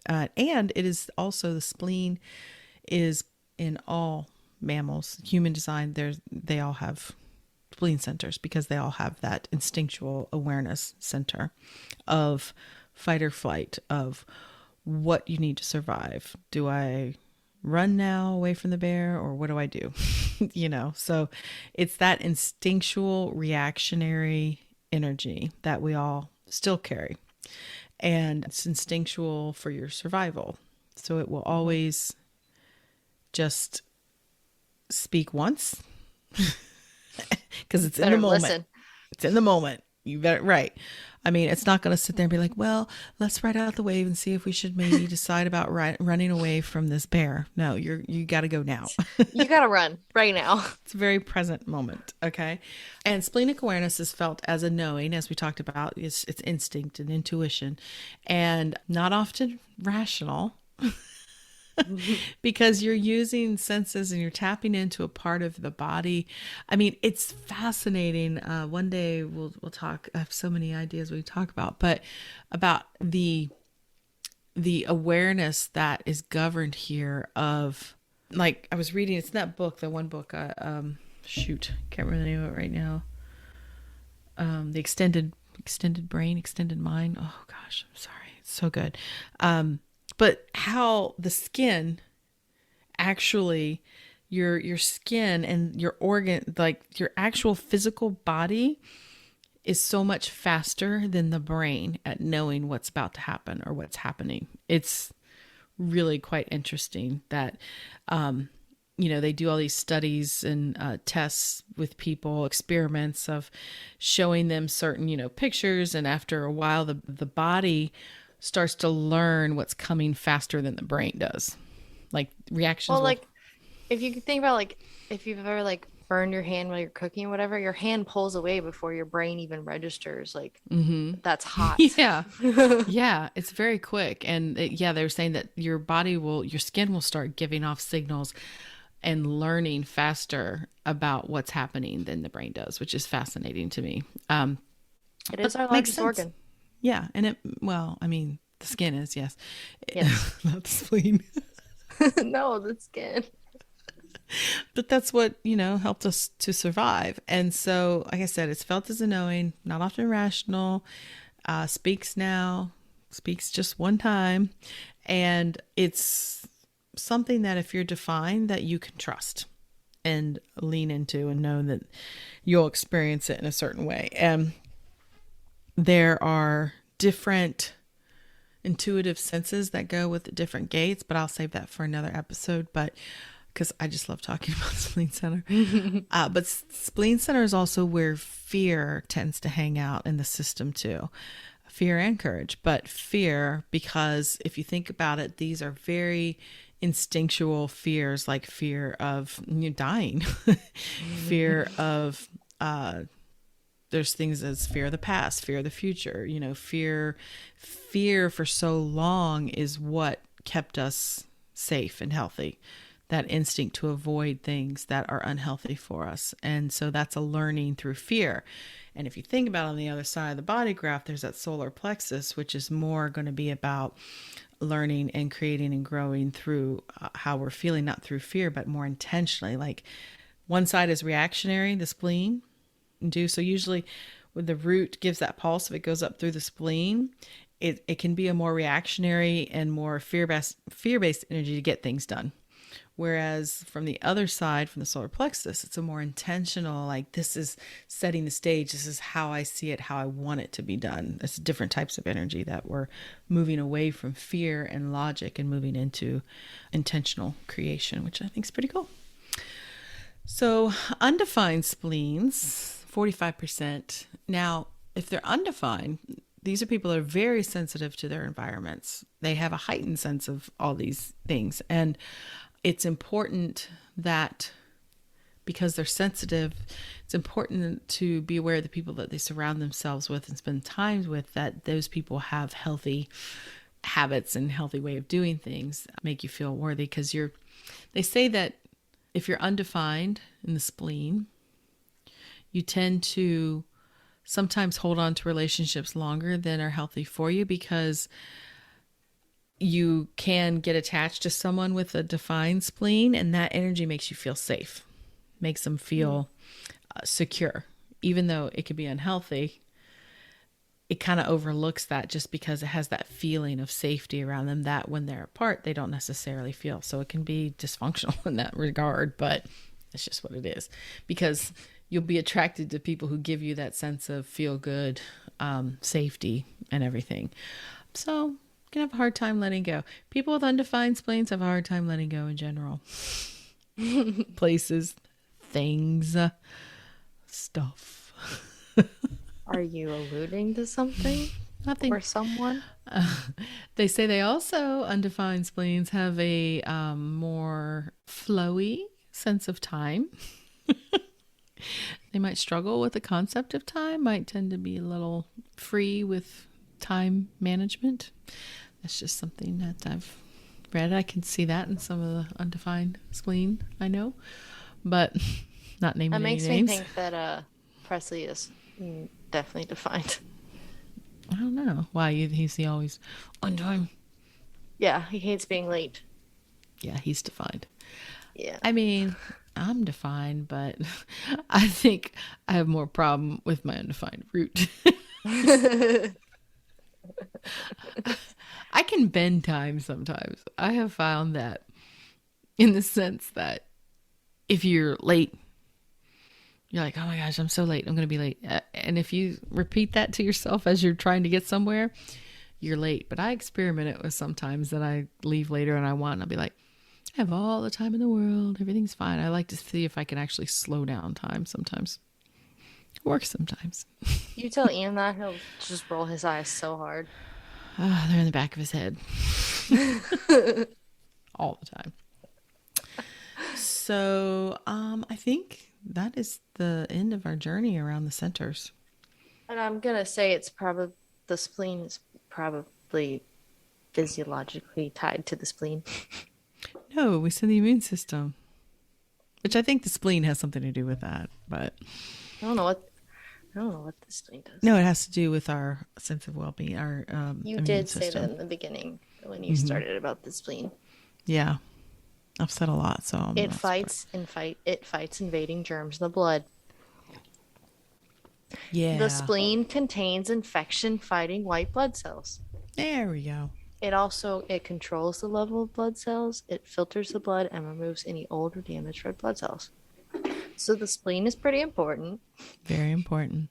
And it is also, the spleen is in all mammals, human design, they all have spleen centers because they all have that instinctual awareness center of fight or flight, of what you need to survive. Do I run now away from the bear, or what do I do? So it's that instinctual reactionary energy that we all still carry, and it's instinctual for your survival. So it will always just speak once because it's in the moment. Listen. It's in the moment. You better, right. I mean, it's not going to sit there and be like, well, let's ride out the wave and see if we should maybe decide about running away from this bear. No, you got to go now. You got to run right now. It's a very present moment. Okay. And splenic awareness is felt as a knowing, as we talked about. It's instinct and intuition, and not often rational. Because you're using senses and you're tapping into a part of the body. I mean, it's fascinating. One day we'll talk. I have so many ideas we talk about, but about the awareness that is governed here of, like, I was reading, it's in that book, the one book, shoot, can't remember the name of it right now. The extended brain, extended mind. Oh gosh, I'm sorry. It's so good. But how the skin actually, your skin and your organ, like your actual physical body, is so much faster than the brain at knowing what's about to happen or what's happening. It's really quite interesting that, they do all these studies and tests with people, experiments of showing them certain, pictures. And after a while, the body starts to learn what's coming faster than the brain does. Like reactions. Well, like if you think about, like, if you've ever like burned your hand while you're cooking or whatever, your hand pulls away before your brain even registers. Like, that's hot. Yeah. Yeah. It's very quick. And they were saying that your skin will start giving off signals and learning faster about what's happening than the brain does, which is fascinating to me. It is our largest organ. Yeah. And the skin is, yes. Yes. Not the spleen. No, the skin. But that's what, helped us to survive. And so, like I said, it's felt as a knowing, not often rational, speaks just one time. And it's something that if you're defined, that you can trust and lean into and know that you'll experience it in a certain way. And there are different intuitive senses that go with different gates, but I'll save that for another episode. But because I just love talking about spleen center. But spleen center is also where fear tends to hang out in the system too. Fear and courage, but fear, because if you think about it, these are very instinctual fears, like fear of dying, fear of, there's things as fear of the past, fear of the future, fear for so long is what kept us safe and healthy. That instinct to avoid things that are unhealthy for us. And so that's a learning through fear. And if you think about on the other side of the body graph, there's that solar plexus, which is more going to be about learning and creating and growing through how we're feeling, not through fear, but more intentionally. Like one side is reactionary, the spleen. So usually when the root gives that pulse, if it goes up through the spleen, it can be a more reactionary and more fear-based energy to get things done. Whereas from the other side, from the solar plexus, it's a more intentional, like this is setting the stage. This is how I see it, how I want it to be done. It's different types of energy that we're moving away from fear and logic and moving into intentional creation, which I think is pretty cool. So undefined spleens, 45%. Now, if they're undefined, these are people that are very sensitive to their environments. They have a heightened sense of all these things. And it's important that because they're sensitive, it's important to be aware of the people that they surround themselves with and spend time with, that those people have healthy habits and healthy way of doing things, make you feel worthy. Because they say that if you're undefined in the spleen, you tend to sometimes hold on to relationships longer than are healthy for you, because you can get attached to someone with a defined spleen, and that energy makes you feel safe, makes them feel secure. Even though it could be unhealthy, it kind of overlooks that just because it has that feeling of safety around them that when they're apart, they don't necessarily feel. So it can be dysfunctional in that regard, but it's just what it is, because you'll be attracted to people who give you that sense of feel good, safety and everything. So can have a hard time letting go. People with undefined spleens have a hard time letting go in general. Places, things, stuff. Are you alluding to something Nothing. or someone? They say they also, undefined spleens, have a more flowy sense of time. They might struggle with the concept of time, might tend to be a little free with time management. That's just something that I've read. I can see that in some of the undefined spleen I know, but not That naming any makes me names. think that Presley is definitely defined. I don't know why he's the always on time. Yeah, he hates being late. Yeah, he's defined. Yeah. I mean, I'm defined, but I think I have more problem with my undefined root. I can bend time sometimes. I have found that in the sense that if you're late, you're like, oh my gosh, I'm so late. I'm going to be late. And if you repeat that to yourself as you're trying to get somewhere, you're late. But I experiment it with sometimes that I leave later and I want, and I'll be like, I have all the time in the world. Everything's fine. I like to see if I can actually slow down time sometimes. It works sometimes. You tell Ian that, he'll just roll his eyes so hard. They're in the back of his head all the time. So I think that is the end of our journey around the centers. And I'm gonna say the spleen is probably physiologically tied to the spleen. No, we said the immune system, which I think the spleen has something to do with that. But I don't know what the spleen does. no, it has to do with our sense of well-being, our You immune did system. say that in the beginning when you started about the spleen. Yeah, I've said a lot, so It fights invading germs in the blood. Yeah, The spleen contains infection-fighting white blood cells. there we go. It controls the level of blood cells, it filters the blood, and removes any old or damaged red blood cells. So the spleen is pretty important. Very important.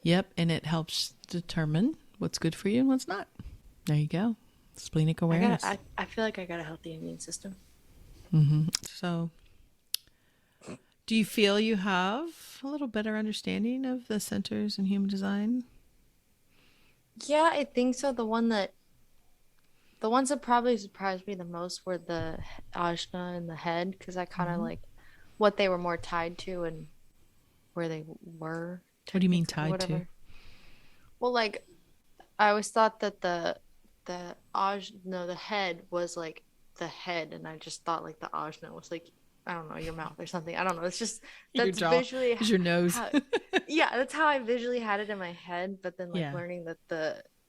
Yep, and it helps determine what's good for you and what's not. There you go. Splenic awareness. I feel like I got a healthy immune system. So, do you feel you have a little better understanding of the centers in human design? Yeah, I think so. The ones that probably surprised me the most were the ajna and the head, because I kind of like what they were more tied to and where they were. What do you mean technically, tied to? whatever. Well, like I always thought that the the head was like the head, and I just thought like the ajna was like, I don't know, your mouth or something. I don't know. It's just Your that's jaw. visually Is your nose. yeah, that's how I visually had it in my head. But then like Yeah. learning that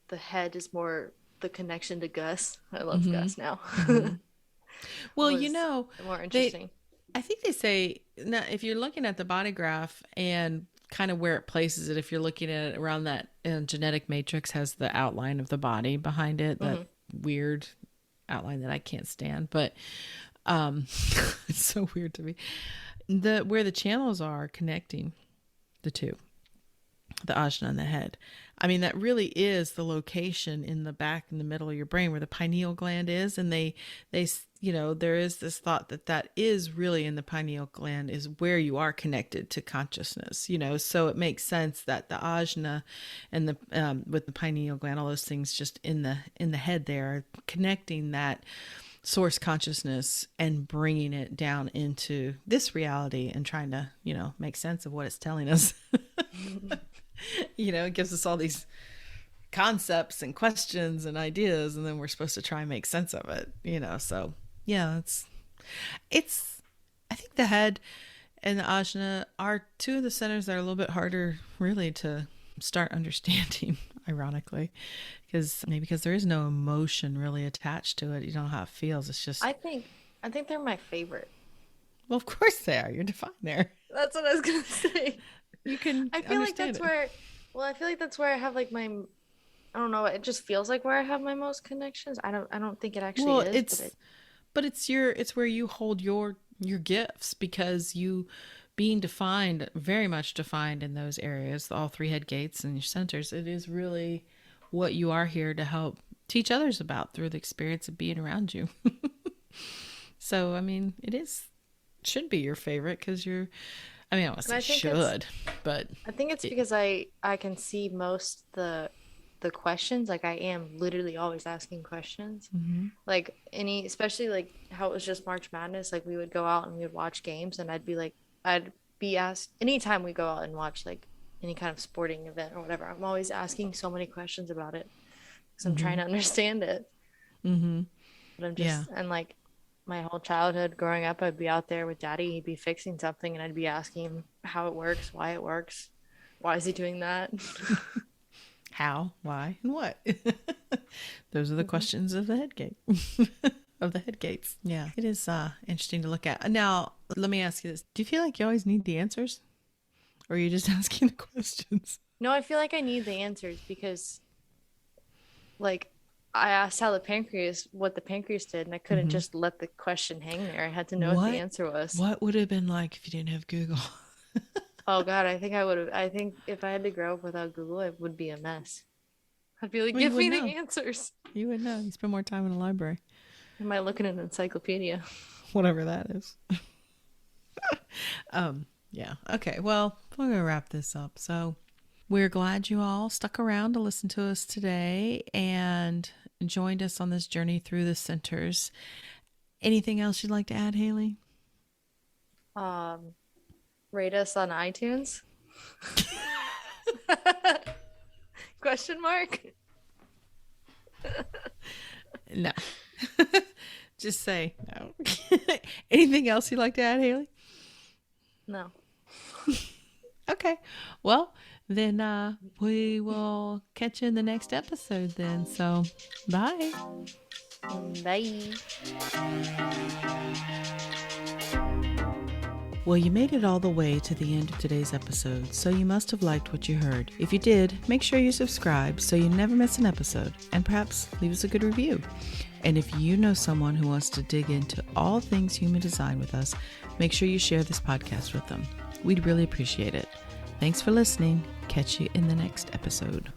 the head is more the connection to Gus. I love Gus now. Well, Was more interesting. I think they say now, if you're looking at the body graph and kind of where it places it, if you're looking at it around that genetic matrix has the outline of the body behind it, that weird outline that I can't stand, but it's so weird to me. Where the channels are connecting the two, the ajna and the head. I mean, that really is the location in the back, in the middle of your brain where the pineal gland is. And they, there is this thought that is really in the pineal gland is where you are connected to consciousness, so it makes sense that the ajna and the, with the pineal gland, all those things just in the head there, connecting that source consciousness and bringing it down into this reality and trying to, make sense of what it's telling us. It gives us all these concepts and questions and ideas, and then we're supposed to try and make sense of it, so yeah, it's I think the head and the ajna are two of the centers that are a little bit harder really to start understanding, ironically, because there is no emotion really attached to it. You don't know how it feels. It's just I think they're my favorite. Well, of course they are. You're defined there. That's what I was gonna say. You can I feel like that's where I have like my, I don't know, it just feels like where I have my most connections. I don't think it actually is. It's where you hold your gifts, because you being defined, very much defined in those areas, all three head gates and your centers, it is really what you are here to help teach others about through the experience of being around you. So, I mean, should be your favorite, because I mean, I would And I say think it's should, but I think it's it, because I can see most the questions. Like I am literally always asking questions. mhm. Like any, especially like how it was just March Madness. Like we would go out and we would watch games, and I'd be asked anytime we go out and watch like any kind of sporting event or whatever. I'm always asking so many questions about it because I'm trying Mhm. to understand it. Mhm. But I'm Yeah. just and like my whole childhood growing up, I'd be out there with daddy. He'd be fixing something, and I'd be asking him how it works, why it works, why is he doing that? How, why, and what? Those are the hmm questions of the head gate. Of the head gates. Yeah. It is interesting to look at. Now, let me ask you this. Do you feel like you always need the answers? Or are you just asking the questions? No, I feel like I need the answers because like I asked how the pancreas what the pancreas did, and I couldn't Mm-hmm. just let the question hang there. I had to know what the What answer was. what would it have been like if you didn't have Google? Oh God, I think I would have. I think if I had to grow up without Google, it would be a mess. I'd be like, Well, you give would me the know. answers. You would know. You spend more time in the library. Am I looking at an encyclopedia? Whatever that is. Yeah. Okay. Well, we're gonna wrap this up. So we're glad you all stuck around to listen to us today and joined us on this journey through the centers. Anything else you'd like to add, Haley? Um, Rate us on iTunes? Question mark? No. Just say no. Anything else you'd like to add, Haley? No. Okay. Well, then we will catch you in the next episode then. So, bye. Bye. Well, you made it all the way to the end of today's episode, so you must have liked what you heard. If you did, make sure you subscribe so you never miss an episode, and perhaps leave us a good review. And if you know someone who wants to dig into all things human design with us, make sure you share this podcast with them. We'd really appreciate it. Thanks for listening. Catch you in the next episode.